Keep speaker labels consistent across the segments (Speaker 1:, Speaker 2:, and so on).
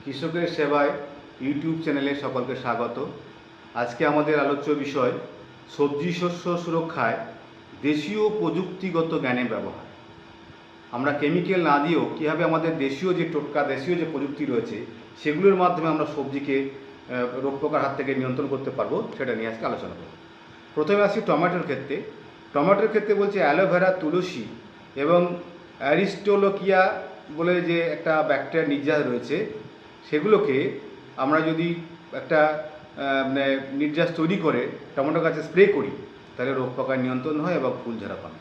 Speaker 1: কৃষকের সেবায় ইউটিউব চ্যানেলে সকলকে স্বাগত। আজকে আমাদের আলোচ্য বিষয় সবজি শস্য সুরক্ষায় দেশীয় প্রযুক্তিগত জ্ঞানের ব্যবহার। আমরা কেমিক্যাল না দিয়েও কীভাবে আমাদের দেশীয় যে টোটকা, দেশীয় যে প্রযুক্তি রয়েছে সেগুলোর মাধ্যমে আমরা সবজিকে রোগ পোকার হাত থেকে নিয়ন্ত্রণ করতে পারবো, সেটা নিয়ে আজকে আলোচনা করব। প্রথমে আসি টমেটোর ক্ষেত্রে। টমেটোর ক্ষেত্রে বলছে অ্যালোভেরা, তুলসী এবং অ্যারিস্টোলোকিয়া বলে যে একটা ব্যাকটেরিয়া নির্যাস রয়েছে, সেগুলোকে আমরা যদি একটা নির্যাস তৈরি করে টমেটো গাছে স্প্রে করি তাহলে রোগ পোকার নিয়ন্ত্রণ হয় এবং ফুল ঝরা কমে।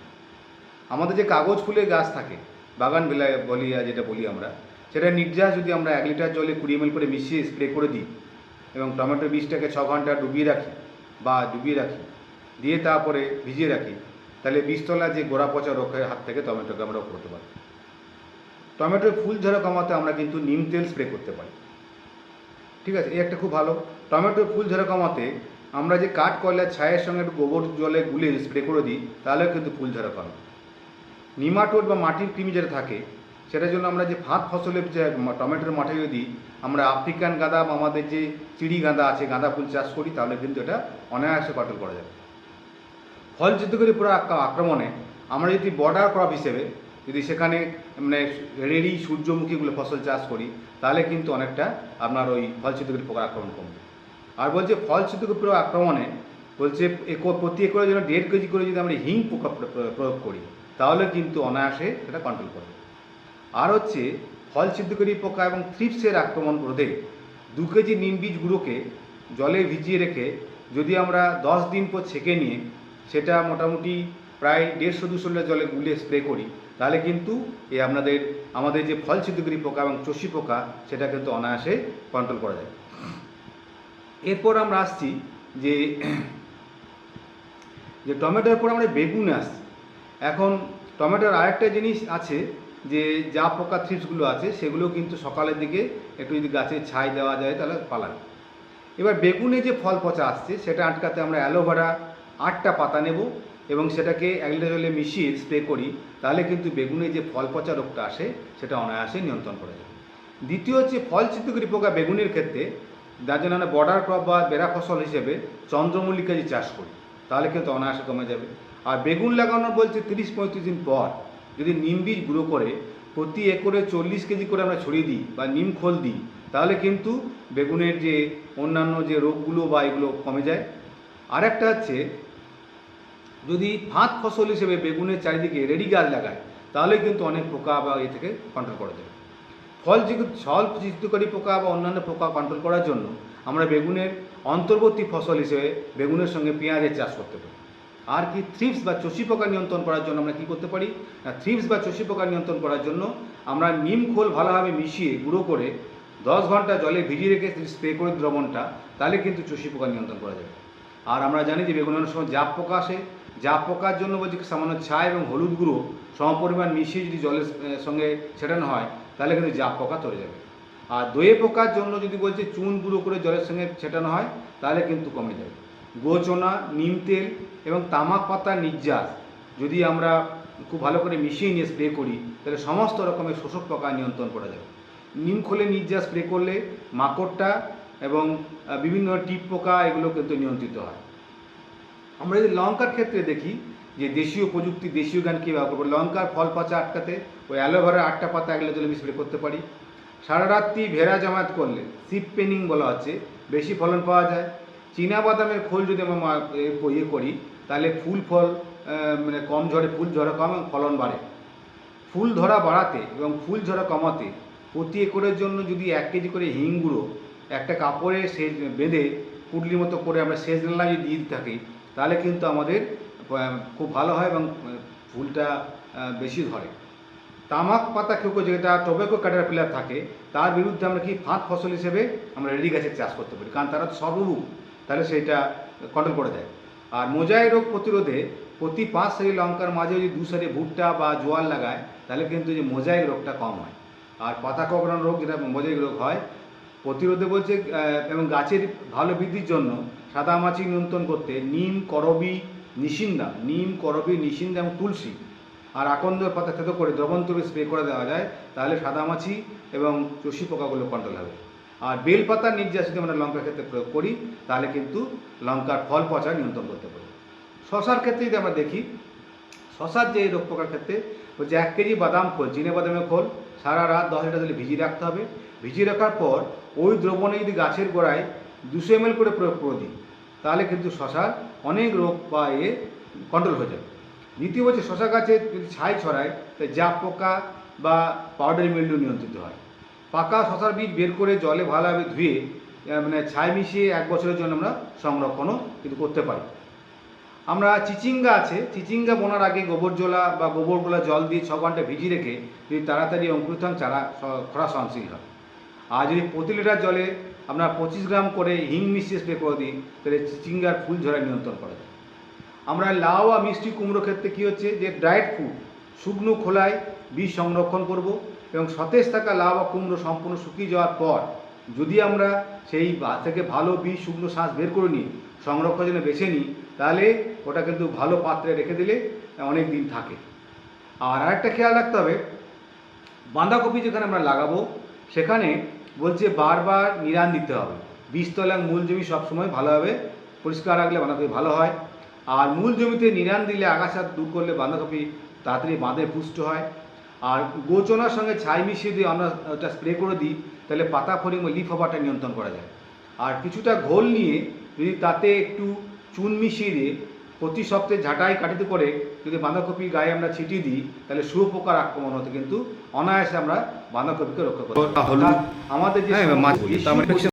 Speaker 1: আমাদের যে কাগজ ফুলের গাছ থাকে, বাগান বলিয়া যেটা বলি আমরা, সেটা নির্যাস যদি আমরা 1 লিটার জলে 20 ml করে মিশিয়ে স্প্রে করে দিই এবং টমেটোর বীজটাকে 6 ঘন্টা ডুবিয়ে রাখি দিয়ে তারপরে ভিজিয়ে রাখি, তাহলে বীজতলা যে গোড়া পচা রোগের হাত থেকে টমেটোকে আমরা রোধ করতে পারি। টমেটোর ফুল ঝরা কমাতে আমরা কিন্তু নিম তেল স্প্রে করতে পারি। ঠিক আছে, এই একটা খুব ভালো। টমেটোর ফুল ঝরা কমাতে আমরা যে কাঠ কয়লার ছায়ের সঙ্গে একটু গোবর জলে গুলে স্প্রে করে দিই, তাহলেও কিন্তু ফুল ঝরা কমে। নিমাটোড বা মাটির কৃমি যেটা থাকে, সেটার জন্য আমরা যে ফাঁদ ফসলের যে টমেটোর মাঠে যদি আমরা আফ্রিকান গাঁদা বা আমাদের যে চিড়ি গাঁদা আছে, গাঁদা ফুল চাষ করি, তাহলে কিন্তু এটা অনায়াসে কন্ট্রোল করা যাবে। ফল ছিদ্রকারী পুরো আক্রমণে আমরা যদি বর্ডার ক্রপ হিসেবে যদি সেখানে রেডি সূর্যমুখীগুলো ফসল চাষ করি, তাহলে কিন্তু অনেকটা আপনার ওই ফল ছিদ্রকারী পোকার আক্রমণ কমবে। আর বলছে ফল ছিদ্রকারী পুরো আক্রমণে বলছে প্রতি একরের জন্য 1.5 কেজি করে যদি আমরা হিং পোকা প্রয়োগ করি, তাহলে কিন্তু অনায়াসে সেটা কন্ট্রোল করবে। আর হচ্ছে ফল ছিদ্রকারী পোকা এবং থ্রিপসের আক্রমণ রোধে 2 কেজি নিম বীজ গুঁড়োকে জলে ভিজিয়ে রেখে যদি আমরা 10 দিন পর ছেঁকে নিয়ে সেটা মোটামুটি প্রায় 150-200 লিটার জলে গুলিয়ে স্প্রে করি, তাহলে কিন্তু এই আমাদের যে ফল ছিদ্রকারী পোকা এবং চষি পোকা, সেটা কিন্তু অনায়াসে কন্ট্রোল করা যায়। এরপর আমরা আসছি যে টমেটোর পর আমরা বেগুনে আসছি। এখন টমেটোর আরেকটা জিনিস আছে যে যা পোকা থ্রিপসগুলো আছে সেগুলো কিন্তু সকালের দিকে একটু যদি গাছে ছাই দেওয়া যায় তাহলে পালাবে। এবার বেগুনে যে ফল পচা আসছে সেটা আটকাতে আমরা অ্যালোভেরা 8টা পাতা নেব এবং সেটাকে 1 লিটার জলে মিশিয়ে স্প্রে করি, তাহলে কিন্তু বেগুনে যে ফল পচা রোগটা আসে সেটা অনায়াসে নিয়ন্ত্রণ করা যায়। দ্বিতীয় হচ্ছে ফল ছিদ্রকারী পোকা বেগুনের ক্ষেত্রে, যার জন্য আমরা বর্ডার ক্রপ বা বেড়া ফসল হিসেবে চন্দ্রমল্লিকা যদি চাষ করি, তাহলে কিন্তু অনায়াসে কমে যাবে। আর বেগুন লাগানোর বলছে 30-35 দিন পর যদি নিম বীজ গুঁড়ো করে প্রতি একরে 40 কেজি করে আমরা ছড়িয়ে দিই বা নিম খোল দিই, তাহলে কিন্তু বেগুনের যে অন্যান্য যে রোগগুলো বা এগুলো কমে যায়। আর একটা হচ্ছে যদি ফাঁদ ফসল হিসেবে বেগুনের চারিদিকে রেডি গাছ লাগায়, তাহলে কিন্তু অনেক পোকা বা এ থেকে কন্ট্রোল করা যায়। ফল ছিদ্রকারী পোকা বা অন্যান্য পোকা কন্ট্রোল করার জন্য আমরা বেগুনের অন্তর্বর্তী ফসল হিসেবে বেগুনের সঙ্গে পেঁয়াজের চাষ করতে পারি। আর কি থ্রিপস বা চষি পোকা নিয়ন্ত্রণ করার জন্য আমরা কী করতে পারি না, থ্রিপস বা চষি পোকা নিয়ন্ত্রণ করার জন্য আমরা নিম খোল ভালোভাবে মিশিয়ে গুঁড়ো করে 10 ঘন্টা জলে ভিজিয়ে রেখে স্প্রে করে দ্রবণটা, তাহলে কিন্তু চষি পোকা নিয়ন্ত্রণ করা যাবে। আর আমরা জানি যে বেগুনের সময় জাপ পোকা আসে, জাপ পোকার জন্য বলছি সামান্য ছাই এবং হলুদ গুঁড়ো সমপরিমাণ মিশিয়ে যদি জলের সঙ্গে ছেটানো হয়, তাহলে কিন্তু জাপ পোকা তরে যাবে। আর দয়ে পোকার জন্য যদি বলছে চুন গুঁড়ো করে জলের সঙ্গে ছেটানো হয়, তাহলে কিন্তু কমে যাবে। গোচনা, নিম তেল এবং তামাক পাতার নির্যাস যদি আমরা খুব ভালো করে মিশিয়ে নিয়ে স্প্রে করি, তাহলে সমস্ত রকমের শোষক পোকা নিয়ন্ত্রণ করা যাবে। নিম খোলে নির্যাস স্প্রে করলে মাকড়টা এবং বিভিন্ন টিপ পোকা এগুলো কিন্তু নিয়ন্ত্রিত হয়। আমরা যদি লঙ্কার ক্ষেত্রে দেখি যে দেশীয় প্রযুক্তি, দেশীয় জ্ঞান কী ব্যবহার করবো, লঙ্কার ফল পচা আটকাতে ওই অ্যালোভেরা 8টা পাতা 1 লিটার জলে স্প্রে করতে পারি। সারা রাত্রি ভেড়া জামাত করলে সিপ পেনিং বলা হচ্ছে, বেশি ফলন পাওয়া যায়। চীনাবাদামের খোল যদি আমরা করি, তাহলে ফল কম ঝরে, ফুল ঝরা কম এবং ফলন বাড়ে। ফুল ধরা বাড়াতে এবং ফুল ঝরা কমাতে প্রতি একরের জন্য যদি 1 কেজি করে হিং গুঁড়ো একটা কাপড়ে বেঁধে পুডলির মতো করে আমরা সেচ নালা যদি দিয়ে থাকি, তাহলে কিন্তু আমাদের খুব ভালো হয় এবং ফুলটা বেশি ধরে। তামাক পাতা খেকো যেটা টোব্যাকো ক্যাটারপিলার থাকে, তার বিরুদ্ধে আমরা কি ফাঁদ ফসল হিসেবে আমরা রেডি গাছের চাষ করতে পারি, কারণ তারা তো সর্বরূপ, তাহলে সেটা কন্ট্রোল করে দেয়। আর মোজাইক রোগ প্রতিরোধে প্রতি 5 সারি লঙ্কার মাঝে যদি 2 সারি ভুট্টা বা জোয়ার লাগায়, তাহলে কিন্তু যে মোজাইক রোগটা কম হয়। আর পাতা কোঁকড়ানো রোগ যেটা মোজাইক রোগ হয় প্রতিরোধে বলছে এবং গাছের ভালো বৃদ্ধির জন্য সাদামাছি নিয়ন্ত্রণ করতে নিম, করবি, নিশিন্দা এবং তুলসী আর আকন্দের পাতা থেতো করে দ্রবণ তৈরি স্প্রে করে দেওয়া যায়, তাহলে সাদামাছি এবং চষি পোকাগুলো কন্ট্রোল হবে। আর বেলপাতার নির্যাস যদি আমরা লঙ্কার ক্ষেত্রে প্রয়োগ করি তাহলে কিন্তু লঙ্কার ফল পচা নিয়ন্ত্রণ করতে পারি। শশার ক্ষেত্রে যদি আমরা দেখি, শশার যে রোগ পোকার ক্ষেত্রে হচ্ছে 1 কেজি বাদাম খোল, চিনে বাদামের খোল সারা রাত 10 লিটার জলে ভিজিয়ে রাখতে হবে। ভিজিয়ে রাখার পর ওই দ্রবণে যদি গাছের গোড়ায় 200 ml করে প্রয়োগ করে দিই তাহলে কিন্তু শশার অনেক রোগ বা কন্ট্রোল হয়ে যাবে। দ্বিতীয় হচ্ছে শশা গাছে যদি ছাই ছড়ায় তাই জাপ পোকা বা পাউডার মিল্ডিউ নিয়ন্ত্রিত হয়। পাকা শশার বীজ বের করে জলে ভালোভাবে ধুয়ে মানে ছাই মিশিয়ে 1 বছরের জন্য আমরা সংরক্ষণও কিন্তু করতে পারি। আমরা চিচিঙ্গা আছে, চিচিঙ্গা বোনার আগে গোবর জোলা বা গোবরগুলা জল দিয়ে 6 ঘন্টা ভিজিয়ে রেখে যদি তাড়াতাড়ি অঙ্কুরিত চারা খরা সহনশীল হয়। আর যদি প্রতি লিটার জলে আমরা 25 গ্রাম করে হিং মিশিয়ে স্প্রে করে দিই তাহলে চিচিঙ্গার ফুল ঝরা নিয়ন্ত্রণ করা যায়। আমরা লাউ আর মিষ্টি কুমড়ো ক্ষেত্রে কী হচ্ছে যে ড্রাইড ফুড শুকনো খোলায় বীজ সংরক্ষণ করব এবং সতেজ থাকা লাউ বা কুমড়ো সম্পূর্ণ শুকিয়ে যাওয়ার পর যদি আমরা সেই থেকে ভালো বীজ শুকনো শ্বাস বের করে নিই, সংরক্ষণের জন্য বেছে নিই, তাহলে ওটা কিন্তু ভালো পাত্রে রেখে দিলে অনেক দিন থাকে। আর আরেকটা খেয়াল রাখতে হবে, বাঁধাকপি যেখানে আমরা লাগাবো সেখানে বলছে বারবার নিড়ান দিতে হবে। বীজতলা মূল জমি সবসময় ভালোভাবে পরিষ্কার রাখলে বাঁধাকপি ভালো হয়। আর মূল জমিতে নিড়ান দিলে আগাছা দূর করলে বাঁধাকপি তাড়াতাড়ি বাঁধে পুষ্ট হয়। আর গোচনার সঙ্গে ছাই মিশিয়ে দিয়ে আমরা ওটা স্প্রে করে দিই তাহলে পাতা ফড়িং বা লিফ ওভারটা নিয়ন্ত্রণ করা যায়। আর কিছুটা ঘোল নিয়ে যদি তাতে একটু চুন মিশিয়ে দিয়ে প্রতি সপ্তাহে ঝাঁটাই কাটিতে করে যদি বাঁধাকপি গায়ে আমরা ছিটিয়ে দিই তাহলে শুয়োপোকার আক্রমণ হতে কিন্তু অনায়াসে আমরা বাঁধাকপিকে রক্ষা করি। আমাদের যে